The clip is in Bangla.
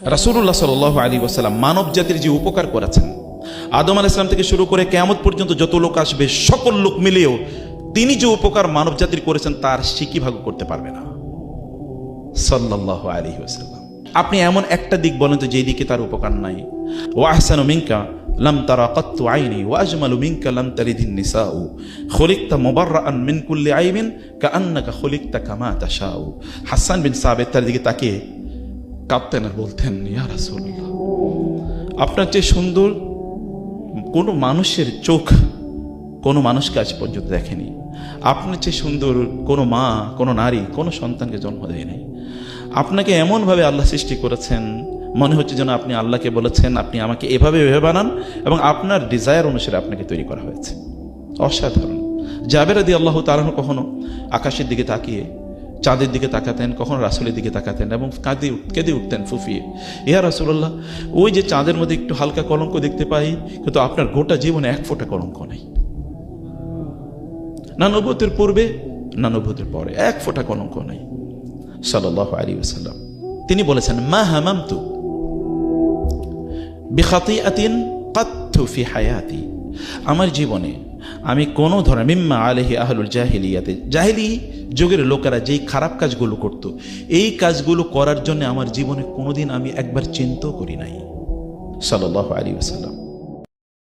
রাসূলুল্লাহ সাল্লাল্লাহু আলাইহি ওয়াসাল্লাম মানব জাতির যে উপকার করেছেন, আদম আলাইহিস সালাম থেকে শুরু করে কিয়ামত পর্যন্ত যত লোক আসবে সকল লোক মিলেও তিনি যে উপকার মানব জাতির করেছেন তার সিকি ভাগ করতে পারবে না সাল্লাল্লাহু আলাইহি ওয়াসাল্লাম। আপনি এমন একটা দিক বলেন তো যেই দিকে তার উপকার নাই। ওয়া আহসানু মিনকা লাম তারা কাত্তু আইনি ওয়া আজমালু মিনকা লাম তালিদিন নিসাউ খুলিকতা মুবাররাআন মিন কুল্লি আইবিন কাআন্নাকা খুলিকতা কামা তাশাউ। হাসান বিন সাবিত তার দিকে তাকিয়ে কাঁদতেন আর বলতেন, ইয়া রাসূলুল্লাহ, আপনার চেয়ে সুন্দর কোনো মানুষের চোখ কোনো মানুষকে আজ পর্যন্ত দেখেনি। আপনার চেয়ে সুন্দর কোনো মা, কোনো নারী, কোনো সন্তানকে জন্ম দেয় নাই। আপনাকে এমনভাবে আল্লাহ সৃষ্টি করেছেন, মনে হচ্ছে যেন আপনি আল্লাহকে বলেছেন আপনি আমাকে এভাবে বানান এবং আপনার ডিজায়ার অনুসারে আপনাকে তৈরি করা হয়েছে। অসাধারণ। জাবের রাদিয়াল্লাহু তাআলা কখনো আকাশের দিকে তাকিয়ে চাঁদের দিকে তাকাতেন, কখনো রাসূলের দিকে তাকাতেন এবং কেঁদে উঠতেন ফুফিয়ে, ইয়া রাসূলুল্লাহ, ওই যে চাঁদের মধ্যে একটু হালকা কলঙ্ক দেখতে পাই, কিন্তু আপনার গোটা জীবনে এক ফোঁটা কলঙ্ক নেই। না নবুয়তের পূর্বে না নবুয়তের পরে এক ফোঁটা কলঙ্ক নেই সাল্লাল্লাহু আলাইহি ওয়াসাল্লাম। তিনি বলেছেন, মা হামামতু বিখাতিআতিন কাত্তু ফি হায়াতি, আমার জীবনে আমি কোনো ধরনের মিম্মা আলাইহি আহলুল জাহিলিয়াতে, জাহিলি যুগের লোকেরা যেই খারাপ কাজগুলো করত, এই কাজগুলো করার জন্য আমার জীবনে কোনোদিন আমি একবার চিন্তাও করি নাই সাল্লাল্লাহু আলাইহি ওয়াসাল্লাম।